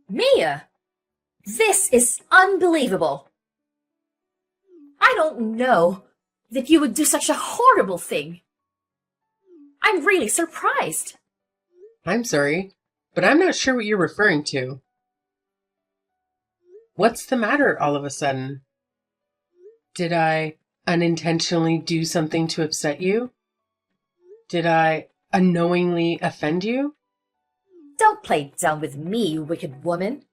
Mia, this is unbelievable. I don't know that you would do such a horrible thing. I'm really surprised. I'm sorry, but I'm not sure what you're referring to. What's the matter all of a sudden? Did I unintentionally do something to upset you? Did I unknowingly offend you? Don't play dumb with me, you wicked woman.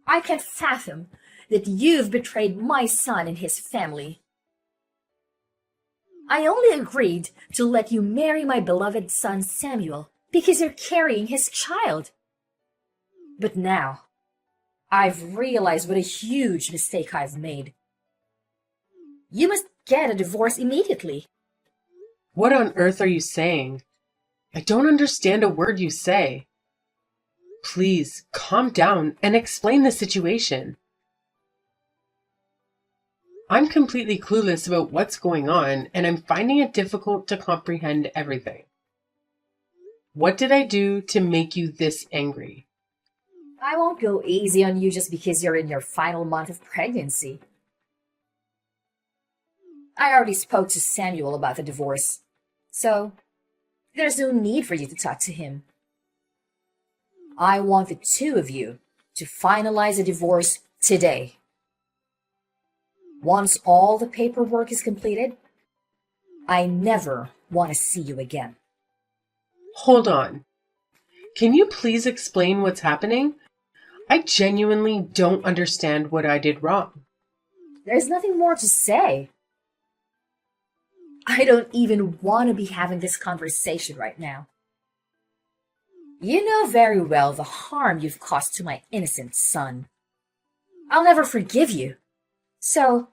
I can't fathom that you've betrayed my son and his family. I only agreed to let you marry my beloved son Samuel because you're carrying his child. But now, I've realized what a huge mistake I've made. You must get a divorce immediately. What on earth are you saying? I don't understand a word you say. Please, calm down and explain the situation. I'm completely clueless about what's going on, and I'm finding it difficult to comprehend everything. What did I do to make you this angry? I won't go easy on you just because you're in your final month of pregnancy. I already spoke to Samuel about the divorce, so there's no need for you to talk to him. I want the two of you to finalize a divorce today. Once all the paperwork is completed, I never want to see you again. Hold on. Can you please explain what's happening? I genuinely don't understand what I did wrong. There's nothing more to say. I don't even want to be having this conversation right now. You know very well the harm you've caused to my innocent son. I'll never forgive you. So,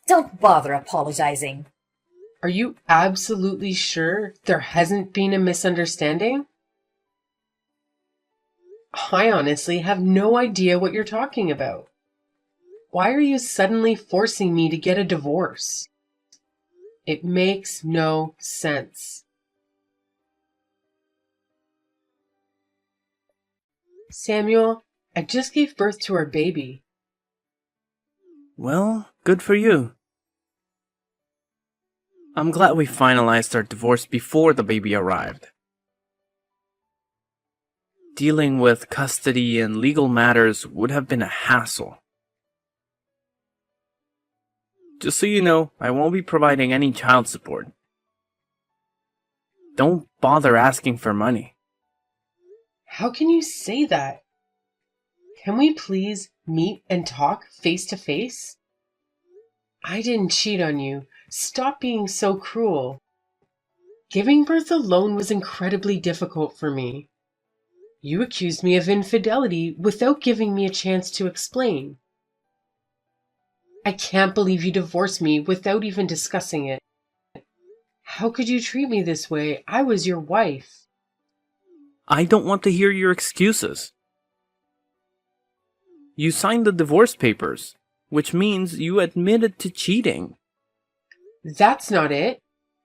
don't bother apologizing. Are you absolutely sure there hasn't been a misunderstanding? I honestly have no idea what you're talking about. Why are you suddenly forcing me to get a divorce? It makes no sense. Samuel, I just gave birth to our baby. Well, good for you. I'm glad we finalized our divorce before the baby arrived. Dealing with custody and legal matters would have been a hassle. Just so you know, I won't be providing any child support. Don't bother asking for money. How can you say that? Can we please meet and talk face to face? I didn't cheat on you. Stop being so cruel. Giving birth alone was incredibly difficult for me. You accused me of infidelity without giving me a chance to explain. I can't believe you divorced me without even discussing it. How could you treat me this way? I was your wife. I don't want to hear your excuses. You signed the divorce papers, which means you admitted to cheating. That's not it.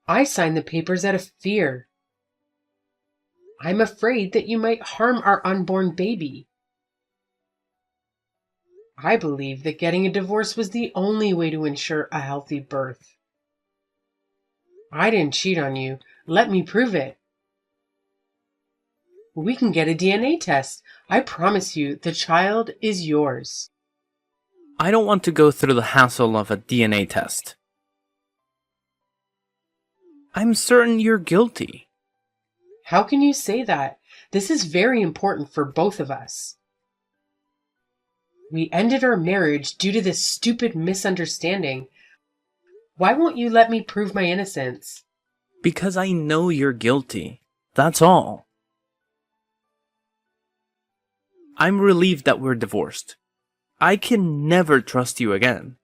I signed the papers out of fear. I'm afraid that you might harm our unborn baby. I believe that getting a divorce was the only way to ensure a healthy birth. I didn't cheat on you. Let me prove it. We can get a DNA test. I promise you, the child is yours. I don't want to go through the hassle of a DNA test. I'm certain you're guilty. How can you say that? This is very important for both of us. We ended our marriage due to this stupid misunderstanding. Why won't you let me prove my innocence? Because I know you're guilty. That's all. I'm relieved that we're divorced. I can never trust you again.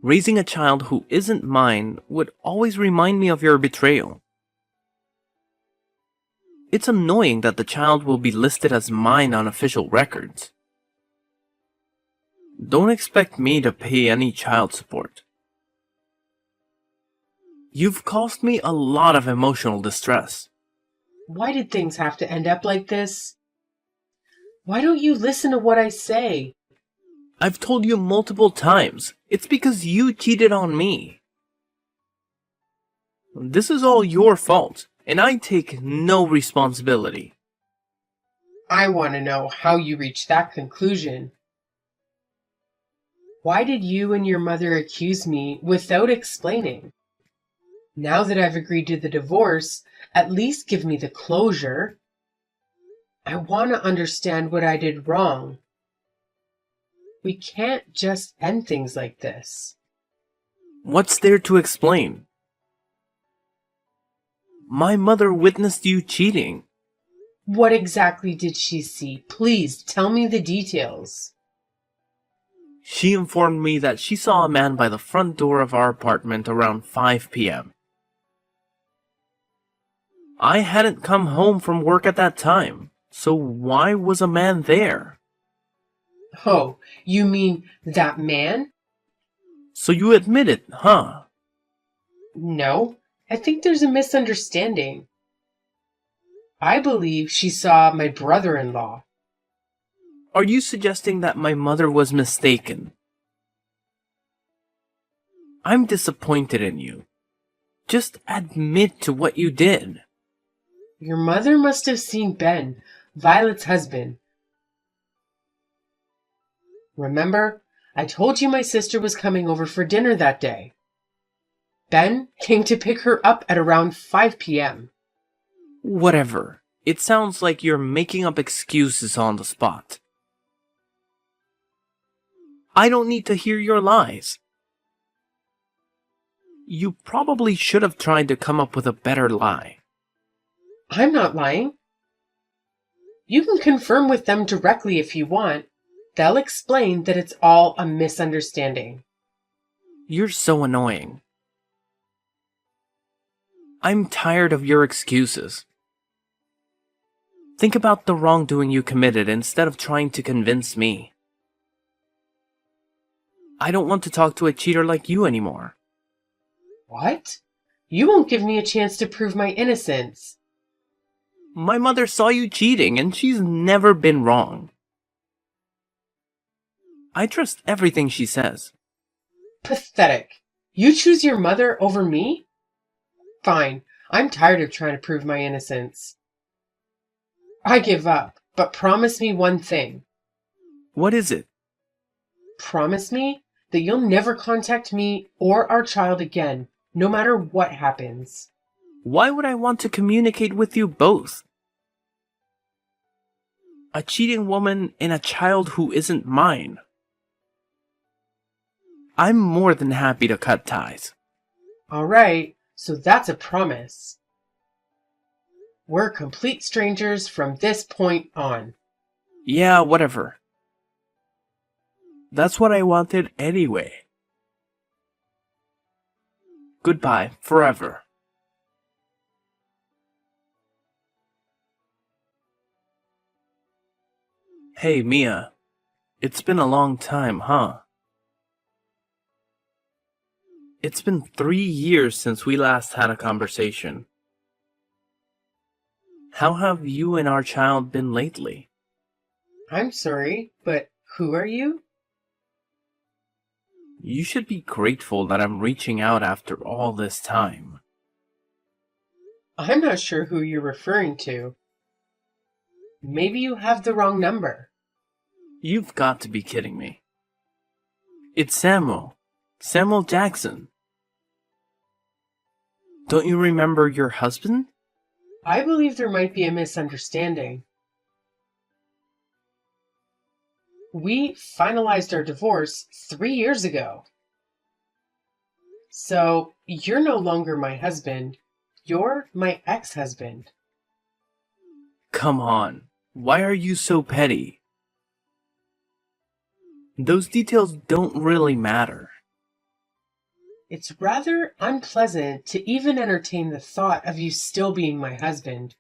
Raising a child who isn't mine would always remind me of your betrayal. It's annoying that the child will be listed as mine on official records. Don't expect me to pay any child support. You've caused me a lot of emotional distress. Why did things have to end up like this? Why don't you listen to what I say? I've told you multiple times. It's because you cheated on me. This is all your fault, and I take no responsibility. I want to know how you reached that conclusion. Why did you and your mother accuse me without explaining? Now that I've agreed to the divorce, at least give me the closure. I want to understand what I did wrong. We can't just end things like this. What's there to explain? My mother witnessed you cheating. What exactly did she see? Please tell me the details. She informed me that she saw a man by the front door of our apartment around 5 p.m. I hadn't come home from work at that time, so why was a man there? Oh, you mean that man? So you admit it, huh? No, I think there's a misunderstanding. I believe she saw my brother-in-law. Are you suggesting that my mother was mistaken? I'm disappointed in you. Just admit to what you did. Your mother must have seen Ben, Violet's husband. Remember, I told you my sister was coming over for dinner that day. Ben came to pick her up at around 5 p.m. Whatever. It sounds like you're making up excuses on the spot. I don't need to hear your lies. You probably should have tried to come up with a better lie. I'm not lying. You can confirm with them directly if you want. They'll explain that it's all a misunderstanding. You're so annoying. I'm tired of your excuses. Think about the wrongdoing you committed instead of trying to convince me. I don't want to talk to a cheater like you anymore. What? You won't give me a chance to prove my innocence. My mother saw you cheating and she's never been wrong. I trust everything she says. Pathetic. You choose your mother over me? Fine. I'm tired of trying to prove my innocence. I give up, but promise me one thing. What is it? Promise me that you'll never contact me or our child again, no matter what happens. Why would I want to communicate with you both? A cheating woman and a child who isn't mine. I'm more than happy to cut ties. All right, so that's a promise. We're complete strangers from this point on. Yeah, whatever. That's what I wanted anyway. Goodbye, forever. Hey, Mia. It's been a long time, huh? It's been 3 years since we last had a conversation. How have you and our child been lately? I'm sorry, but who are you? You should be grateful that I'm reaching out after all this time. I'm not sure who you're referring to. Maybe you have the wrong number. You've got to be kidding me. It's Samuel. Samuel Jackson. Don't you remember your husband? I believe there might be a misunderstanding. We finalized our divorce 3 years ago. So, you're no longer my husband. You're my ex-husband. Come on. Why are you so petty? Those details don't really matter. It's rather unpleasant to even entertain the thought of you still being my husband.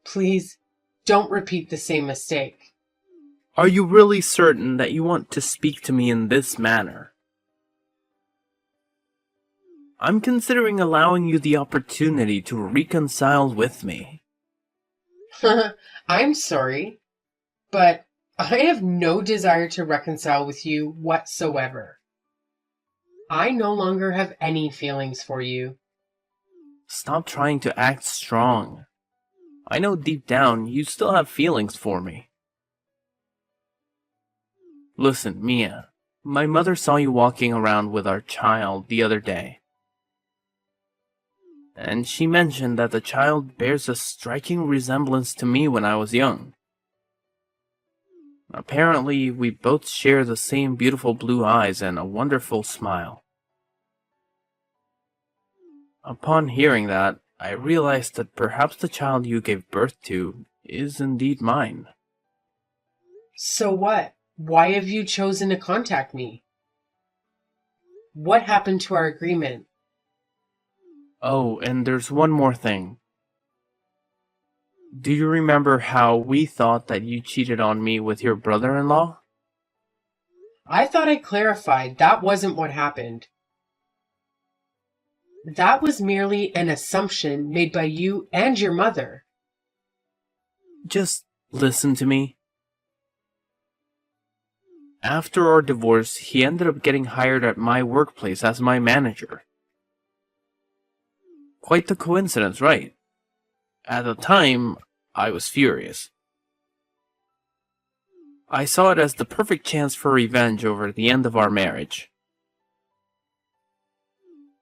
Please, don't repeat the same mistake. Are you really certain that you want to speak to me in this manner? I'm considering allowing you the opportunity to reconcile with me. I'm sorry, but I have no desire to reconcile with you whatsoever. I no longer have any feelings for you. Stop trying to act strong. I know deep down you still have feelings for me. Listen, Mia, my mother saw you walking around with our child the other day. And she mentioned that the child bears a striking resemblance to me when I was young. Apparently, we both share the same beautiful blue eyes and a wonderful smile. Upon hearing that, I realized that perhaps the child you gave birth to is indeed mine. So what? Why have you chosen to contact me? What happened to our agreement? Oh, and there's one more thing. Do you remember how we thought that you cheated on me with your brother-in-law? I thought I clarified that wasn't what happened. That was merely an assumption made by you and your mother. Just listen to me. After our divorce, he ended up getting hired at my workplace as my manager. Quite the coincidence, right? At the time, I was furious. I saw it as the perfect chance for revenge over the end of our marriage.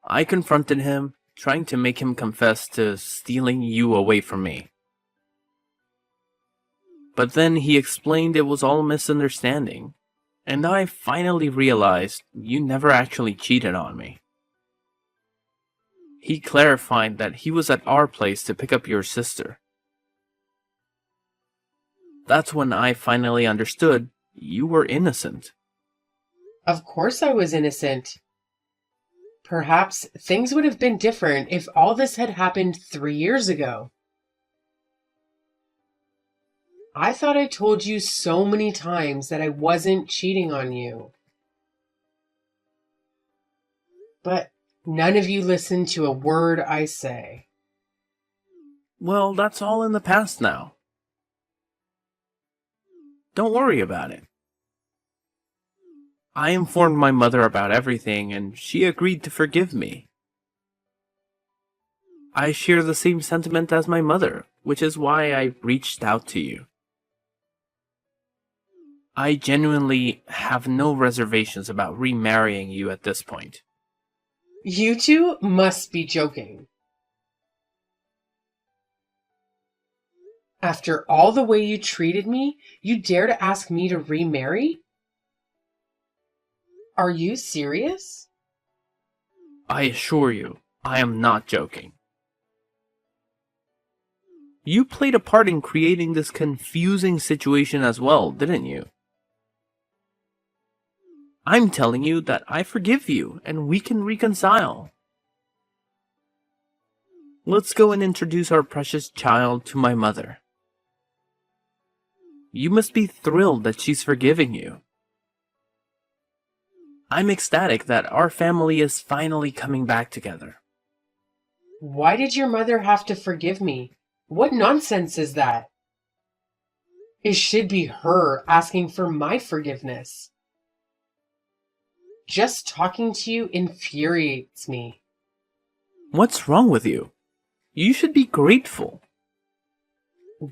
I confronted him, trying to make him confess to stealing you away from me. But then he explained it was all a misunderstanding, and I finally realized you never actually cheated on me. He clarified that he was at our place to pick up your sister. That's when I finally understood you were innocent. Of course I was innocent. Perhaps things would have been different if all this had happened 3 years ago. I thought I told you so many times that I wasn't cheating on you. But none of you listen to a word I say. Well, that's all in the past now. Don't worry about it. I informed my mother about everything, and she agreed to forgive me. I share the same sentiment as my mother, which is why I reached out to you. I genuinely have no reservations about remarrying you at this point. You two must be joking. After all the way you treated me, you dare to ask me to remarry? Are you serious? I assure you, I am not joking. You played a part in creating this confusing situation as well, didn't you? I'm telling you that I forgive you and we can reconcile. Let's go and introduce our precious child to my mother. You must be thrilled that she's forgiving you. I'm ecstatic that our family is finally coming back together. Why did your mother have to forgive me? What nonsense is that? It should be her asking for my forgiveness. Just talking to you infuriates me. What's wrong with you? You should be grateful.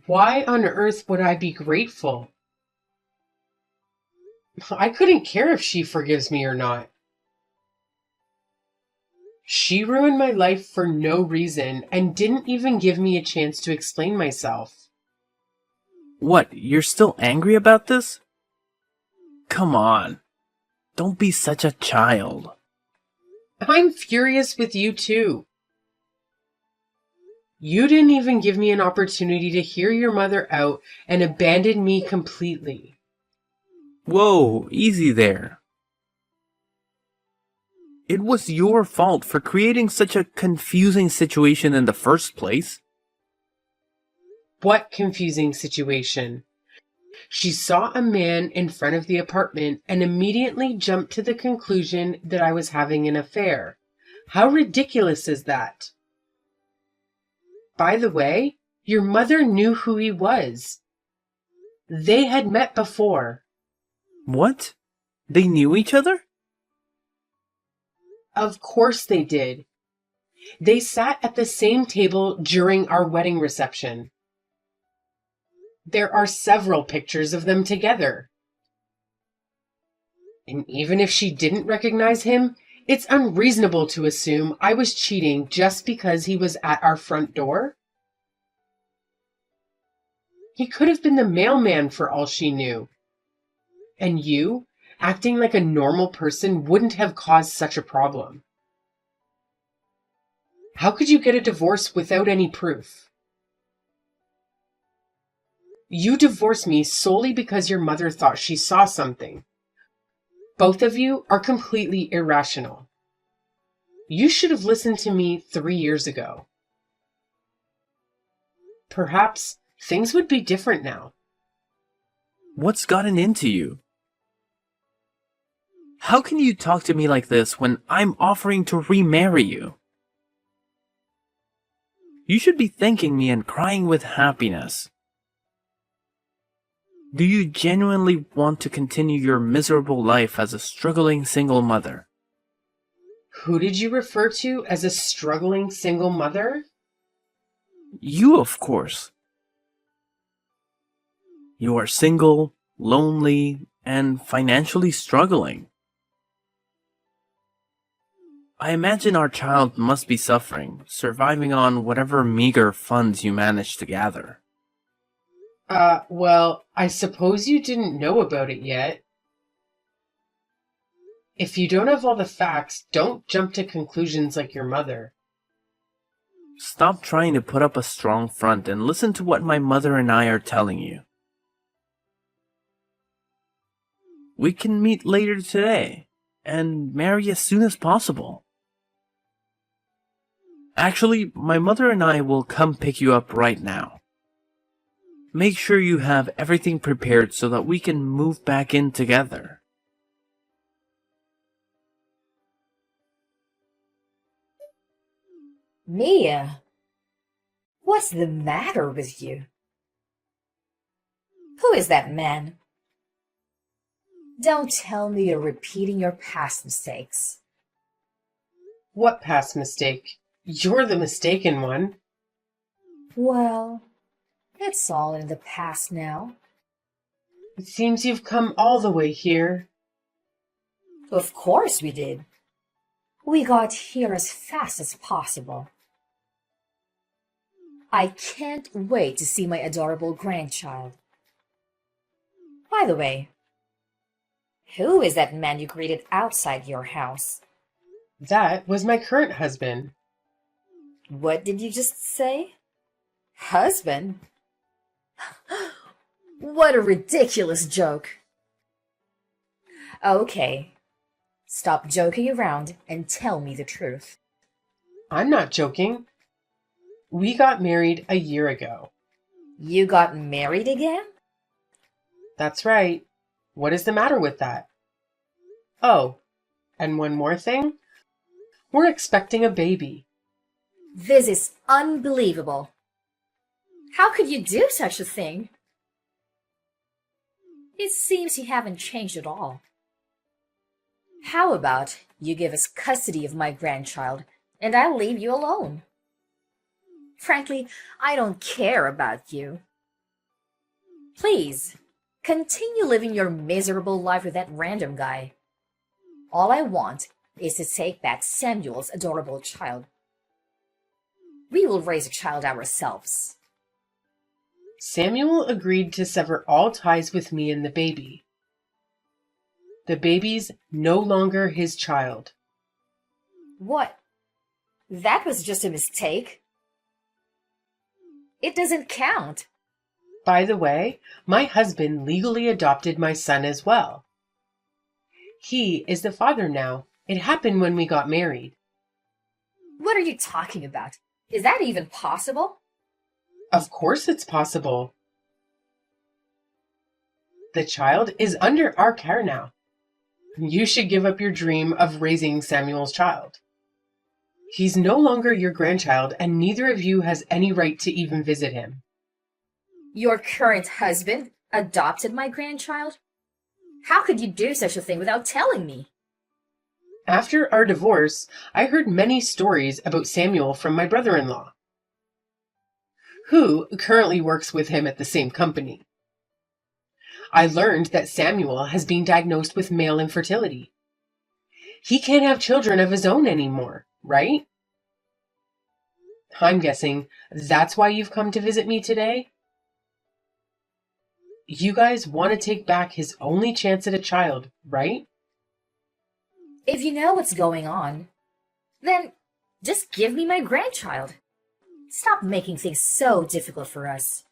Why on earth would I be grateful? I couldn't care if she forgives me or not. She ruined my life for no reason and didn't even give me a chance to explain myself. What, you're still angry about this? Come on. Don't be such a child. I'm furious with you too. You didn't even give me an opportunity to hear your mother out and abandoned me completely. Whoa, easy there. It was your fault for creating such a confusing situation in the first place. What confusing situation? She saw a man in front of the apartment and immediately jumped to the conclusion that I was having an affair. How ridiculous is that? By the way, Your mother knew who he was. They had met before. What? They knew each other? Of course they did. They sat at the same table during our wedding reception. There are several pictures of them together. And even if she didn't recognize him, it's unreasonable to assume I was cheating just because he was at our front door. He could have been the mailman for all she knew. And you, acting like a normal person, wouldn't have caused such a problem. How could you get a divorce without any proof? You divorced me solely because your mother thought she saw something. Both of you are completely irrational. You should have listened to me 3 years ago. Perhaps things would be different now. What's gotten into you? How can you talk to me like this when I'm offering to remarry you? You should be thanking me and crying with happiness. Do you genuinely want to continue your miserable life as a struggling single mother? Who did you refer to as a struggling single mother? You, of course. You are single, lonely, and financially struggling. I imagine our child must be suffering, surviving on whatever meager funds you manage to gather. Well, I suppose you didn't know about it yet. If you don't have all the facts, don't jump to conclusions like your mother. Stop trying to put up a strong front and listen to what my mother and I are telling you. We can meet later today and marry as soon as possible. Actually, my mother and I will come pick you up right now. Make sure you have everything prepared so that we can move back in together. Mia, what's the matter with you? Who is that man? Don't tell me you're repeating your past mistakes. What past mistake? You're the mistaken one. Well, it's all in the past now. It seems you've come all the way here. Of course we did. We got here as fast as possible. I can't wait to see my adorable grandchild. By the way, who is that man you greeted outside your house? That was my current husband. What did you just say? Husband? What a ridiculous joke. Okay, stop joking around and tell me the truth. I'm not joking. We got married a year ago. You got married again? That's right. What is the matter with that? Oh, and one more thing. We're expecting a baby. This is unbelievable. How could you do such a thing? It seems you haven't changed at all. How about you give us custody of my grandchild and I'll leave you alone? Frankly, I don't care about you. Please, continue living your miserable life with that random guy. All I want is to take back Samuel's adorable child. We will raise a child ourselves. Samuel agreed to sever all ties with me and the baby. The baby's no longer his child. What? That was just a mistake. It doesn't count. By the way, my husband legally adopted my son as well. He is the father now. It happened when we got married. What are you talking about? Is that even possible? Of course it's possible. The child is under our care now. You should give up your dream of raising Samuel's child. He's no longer your grandchild, and neither of you has any right to even visit him. Your current husband adopted my grandchild? How could you do such a thing without telling me? After our divorce, I heard many stories about Samuel from my brother-in-law, who currently works with him at the same company. I learned that Samuel has been diagnosed with male infertility. He can't have children of his own anymore, right? I'm guessing that's why you've come to visit me today? You guys want to take back his only chance at a child, right? If you know what's going on, then just give me my grandchild. Stop making things so difficult for us.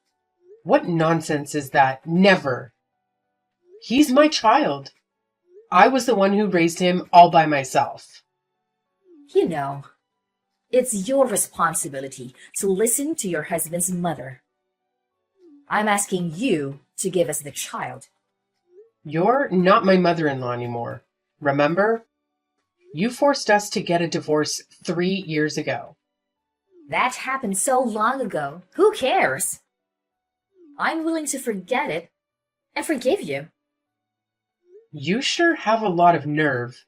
What nonsense is that? Never. He's my child. I was the one who raised him all by myself. You know, it's your responsibility to listen to your husband's mother. I'm asking you to give us the child. You're not my mother-in-law anymore. Remember? You forced us to get a divorce 3 years ago. That happened so long ago. Who cares? I'm willing to forget it and forgive you. You sure have a lot of nerve.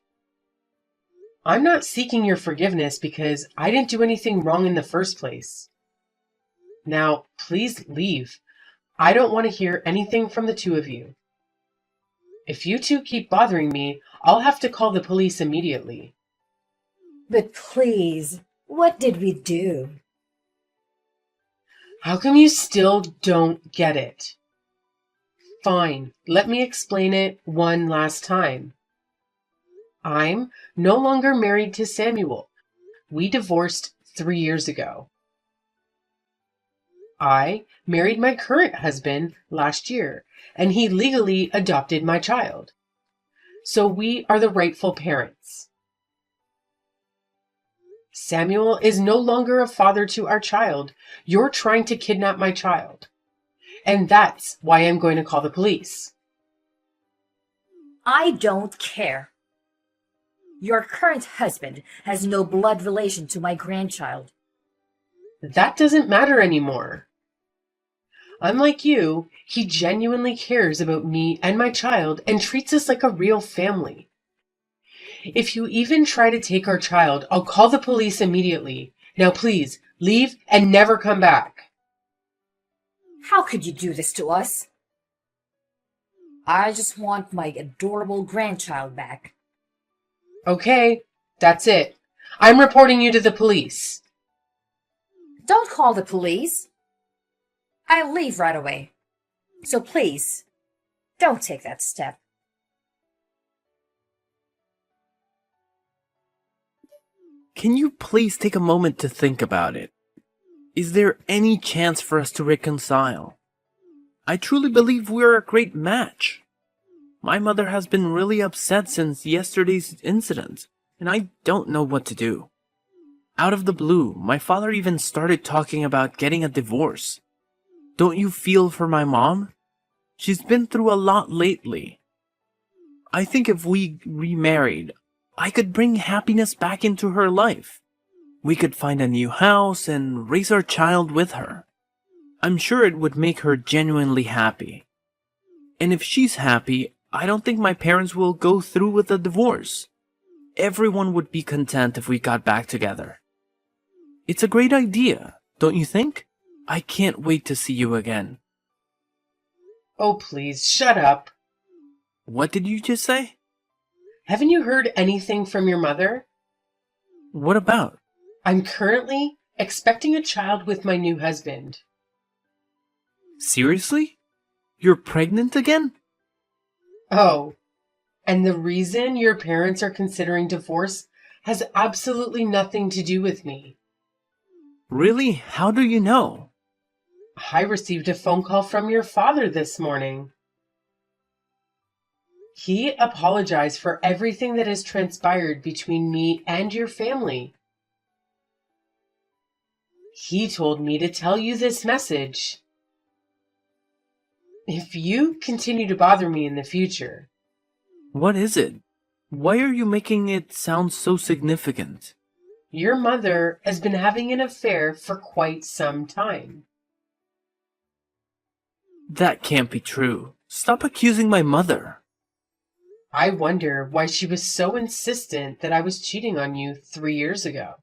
I'm not seeking your forgiveness because I didn't do anything wrong in the first place. Now, please leave. I don't want to hear anything from the two of you. If you two keep bothering me, I'll have to call the police immediately. But please, what did we do? How come you still don't get it? Fine, let me explain it one last time. I'm no longer married to Samuel. We divorced 3 years ago. I married my current husband last year, and he legally adopted my child. So we are the rightful parents. Samuel is no longer a father to our child. You're trying to kidnap my child. And that's why I'm going to call the police. I don't care. Your current husband has no blood relation to my grandchild. That doesn't matter anymore. Unlike you, he genuinely cares about me and my child and treats us like a real family. If you even try to take our child, I'll call the police immediately. Now please, leave and never come back. How could you do this to us? I just want my adorable grandchild back. Okay, that's it. I'm reporting you to the police. Don't call the police. I'll leave right away. So please, don't take that step. Can you please take a moment to think about it? Is there any chance for us to reconcile? I truly believe we're a great match. My mother has been really upset since yesterday's incident, and I don't know what to do. Out of the blue, my father even started talking about getting a divorce. Don't you feel for my mom? She's been through a lot lately. I think if we remarried, I could bring happiness back into her life. We could find a new house and raise our child with her. I'm sure it would make her genuinely happy. And if she's happy, I don't think my parents will go through with a divorce. Everyone would be content if we got back together. It's a great idea, don't you think? I can't wait to see you again. Oh, please, shut up. What did you just say? Haven't you heard anything from your mother? What about? I'm currently expecting a child with my new husband. Seriously? You're pregnant again? Oh, and the reason your parents are considering divorce has absolutely nothing to do with me. Really? How do you know? I received a phone call from your father this morning. He apologized for everything that has transpired between me and your family. He told me to tell you this message. If you continue to bother me in the future... What is it? Why are you making it sound so significant? Your mother has been having an affair for quite some time. That can't be true. Stop accusing my mother. I wonder why she was so insistent that I was cheating on you 3 years ago.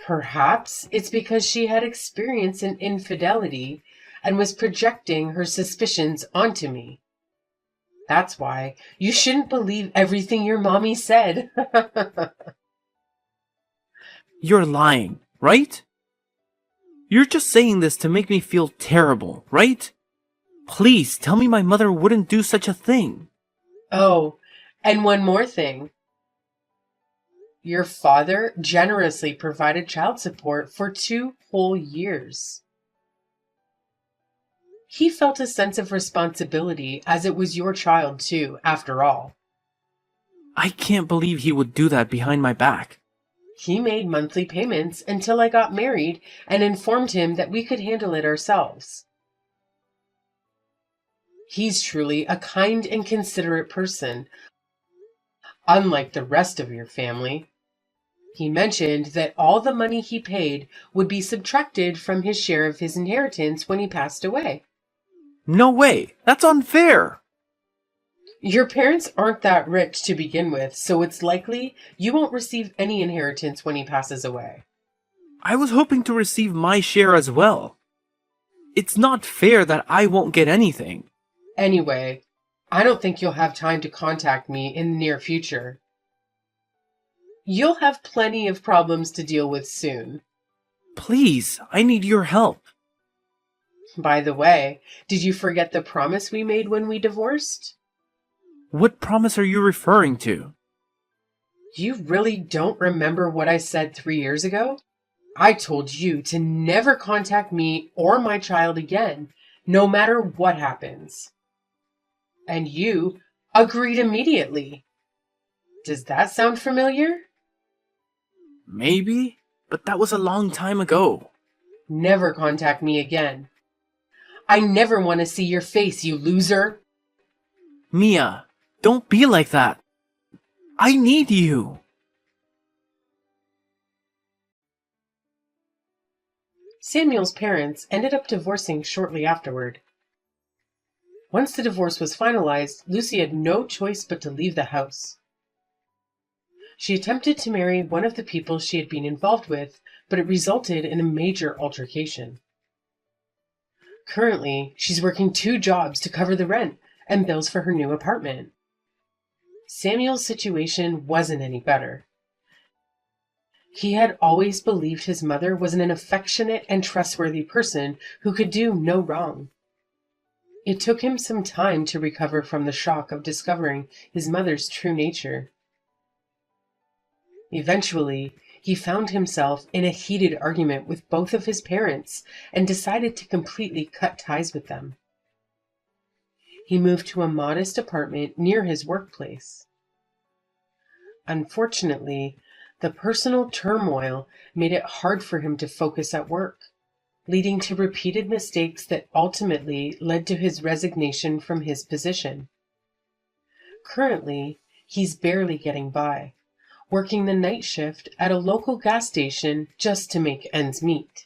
Perhaps it's because she had experience in infidelity and was projecting her suspicions onto me. That's why you shouldn't believe everything your mommy said. You're lying, right? You're just saying this to make me feel terrible, right? Please tell me my mother wouldn't do such a thing. Oh, and one more thing. Your father generously provided child support for 2 whole years. He felt a sense of responsibility as it was your child too, after all. I can't believe he would do that behind my back. He made monthly payments until I got married and informed him that we could handle it ourselves. He's truly a kind and considerate person, unlike the rest of your family. He mentioned that all the money he paid would be subtracted from his share of his inheritance when he passed away. No way! That's unfair! Your parents aren't that rich to begin with, so it's likely you won't receive any inheritance when he passes away. I was hoping to receive my share as well. It's not fair that I won't get anything. Anyway, I don't think you'll have time to contact me in the near future. You'll have plenty of problems to deal with soon. Please, I need your help. By the way, did you forget the promise we made when we divorced? What promise are you referring to? You really don't remember what I said 3 years ago? I told you to never contact me or my child again, no matter what happens. And you agreed immediately. Does that sound familiar? Maybe, but that was a long time ago. Never contact me again. I never want to see your face, you loser. Mia, don't be like that. I need you. Samuel's parents ended up divorcing shortly afterward. Once the divorce was finalized, Lucy had no choice but to leave the house. She attempted to marry one of the people she had been involved with, but it resulted in a major altercation. Currently, she's working 2 jobs to cover the rent and bills for her new apartment. Samuel's situation wasn't any better. He had always believed his mother was an affectionate and trustworthy person who could do no wrong. It took him some time to recover from the shock of discovering his mother's true nature. Eventually, he found himself in a heated argument with both of his parents and decided to completely cut ties with them. He moved to a modest apartment near his workplace. Unfortunately, the personal turmoil made it hard for him to focus at work, leading to repeated mistakes that ultimately led to his resignation from his position. Currently, he's barely getting by, working the night shift at a local gas station just to make ends meet.